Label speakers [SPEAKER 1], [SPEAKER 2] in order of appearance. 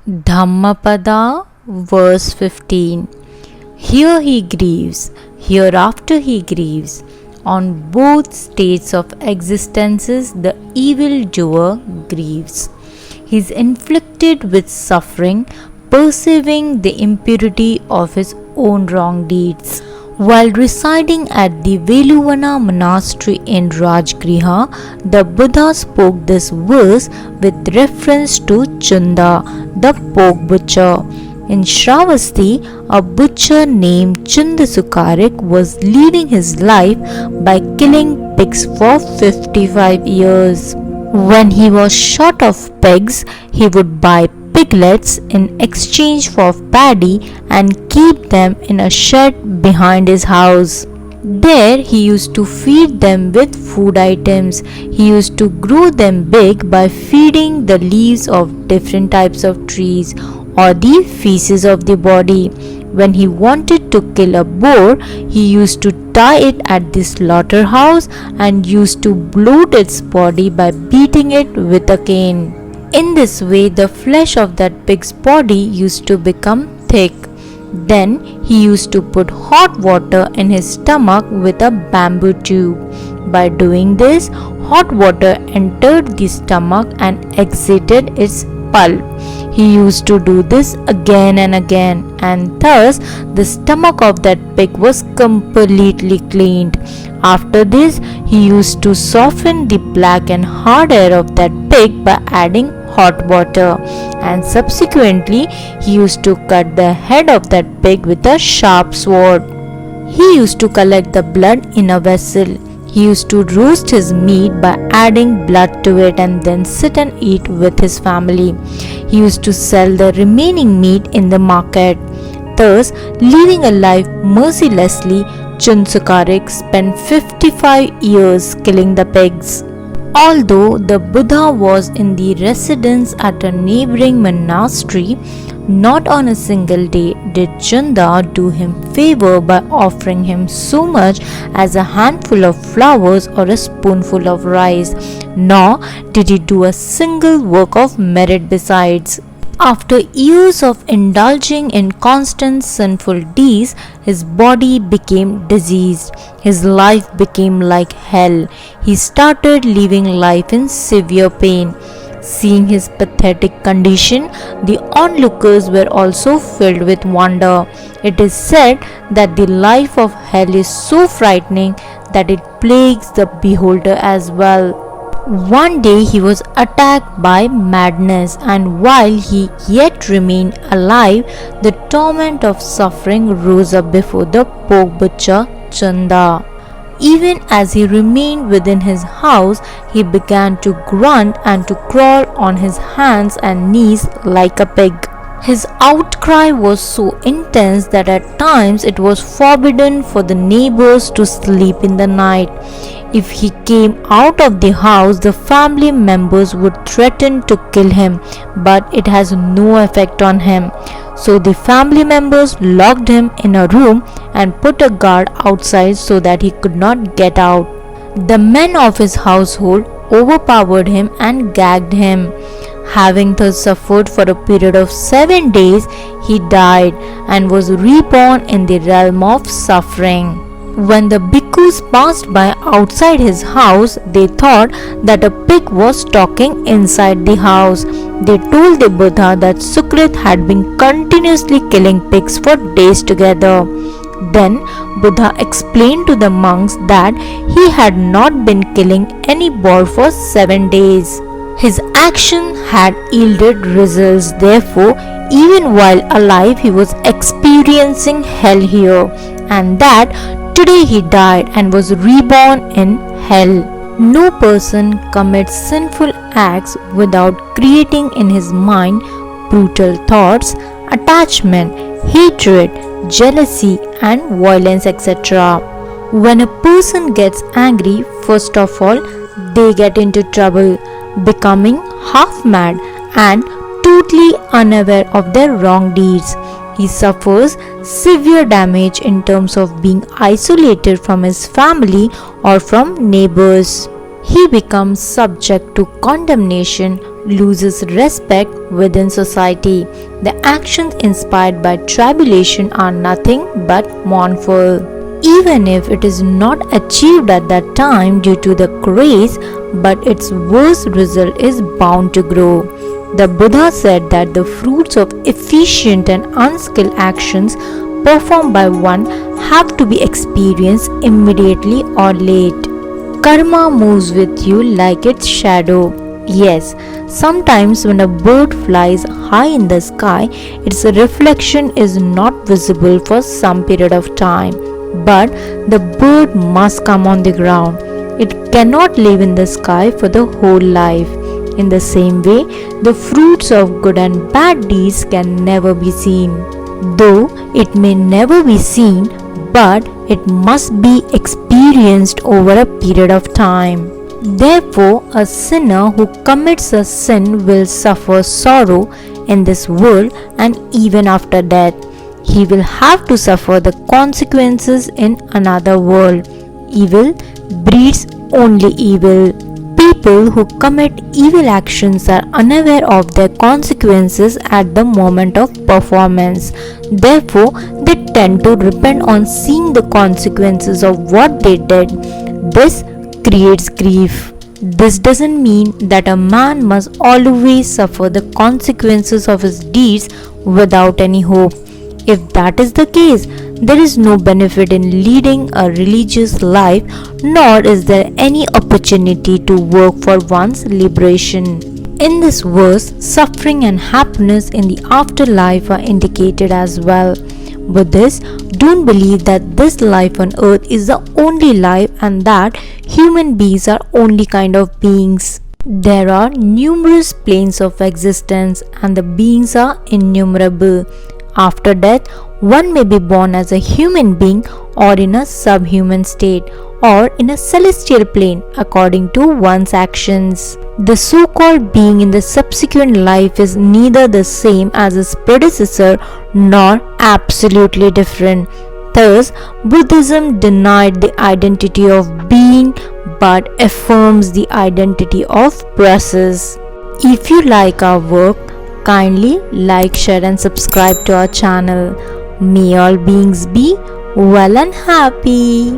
[SPEAKER 1] Dhammapada verse 15. Here he grieves, hereafter he grieves. On both states of existences the evil-doer grieves. He is inflicted with suffering, perceiving the impurity of his own wrong deeds. While residing at the Veluvana monastery in Rajgriha, the Buddha spoke this verse with reference to Chunda, the pork butcher. In Shravasti, a butcher named CUDASUKARIKA was leading his life by killing pigs for 55 years. When he was short of pigs, he would buy piglets in exchange for paddy and keep them in a shed behind his house. There he used to feed them with food items. He used to grow them big by feeding the leaves of different types of trees or the feces of the body. When he wanted to kill a boar, he used to tie it at the slaughterhouse and used to bloat its body by beating it with a cane. In this way, the flesh of that pig's body used to become thick. Then he used to put hot water in his stomach with a bamboo tube. By doing this, hot water entered the stomach and exited its pulp. He used to do this again and again, and thus the stomach of that pig was completely cleaned. After this, he used to soften the black and hard hair of that pig by adding hot water, and subsequently he used to cut the head of that pig with a sharp sword. He used to collect the blood in a vessel. He used to roast his meat by adding blood to it and then sit and eat with his family. He used to sell the remaining meat in the market. Thus, living a life mercilessly, CUDASUKARIKA spent 55 years killing the pigs. Although the Buddha was in the residence at a neighboring monastery, not on a single day did Chunda do him favor by offering him so much as a handful of flowers or a spoonful of rice, nor did he do a single work of merit besides. After years of indulging in constant sinful deeds, his body became diseased. His life became like hell. He started living life in severe pain. Seeing his pathetic condition, the onlookers were also filled with wonder. It is said that the life of hell is so frightening that it plagues the beholder as well. One day he was attacked by madness, and while he yet remained alive, the torment of suffering rose up before the pork butcher Chunda. Even as he remained within his house, he began to grunt and to crawl on his hands and knees like a pig. His outcry was so intense that at times it was forbidden for the neighbors to sleep in the night. If he came out of the house, the family members would threaten to kill him, but it has no effect on him. So the family members locked him in a room and put a guard outside so that he could not get out. The men of his household overpowered him and gagged him. Having thus suffered for a period of 7 days, he died and was reborn in the realm of suffering. When the bhikkhus passed by outside his house, they thought that a pig was talking inside the house. They told the Buddha that Sukrit had been continuously killing pigs for days together. Then Buddha explained to the monks that he had not been killing any boar for 7 days. His action had yielded results. Therefore, even while alive, he was experiencing hell here, and that today he died and was reborn in hell. No person commits sinful acts without creating in his mind brutal thoughts, attachment, hatred, jealousy, and violence, etc. When a person gets angry, first of all, they get into trouble, becoming half mad and totally unaware of their wrong deeds. He suffers severe damage in terms of being isolated from his family or from neighbors. He becomes subject to condemnation loses respect within society. The actions inspired by tribulation are nothing but mournful. Even if it is not achieved at that time due to the grace, but its worst result is bound to grow. The Buddha said that the fruits of efficient and unskilled actions performed by one have to be experienced immediately or late. Karma moves with you like its shadow. Yes, sometimes when a bird flies high in the sky, its reflection is not visible for some period of time. But the bird must come on the ground. It cannot live in the sky for the whole life. In the same way, the fruits of good and bad deeds can never be seen. Though it may never be seen, but it must be experienced over a period of time. Therefore, a sinner who commits a sin will suffer sorrow in this world and even after death. He will have to suffer the consequences in another world. Evil breeds only evil. People who commit evil actions are unaware of their consequences at the moment of performance. Therefore, they tend to repent on seeing the consequences of what they did. This creates grief. This doesn't mean that a man must always suffer the consequences of his deeds without any hope. If that is the case, there is no benefit in leading a religious life, nor is there any opportunity to work for one's liberation. In this verse, suffering and happiness in the afterlife are indicated as well. Buddhists don't believe that this life on earth is the only life and that human beings are only kind of beings. There are numerous planes of existence and the beings are innumerable. After death, one may be born as a human being or in a subhuman state or in a celestial plane according to one's actions. The so-called being in the subsequent life is neither the same as his predecessor nor absolutely different. Thus, Buddhism denied the identity of being but affirms the identity of process. If you like our work, kindly like, share and subscribe to our channel. May all beings be well and happy.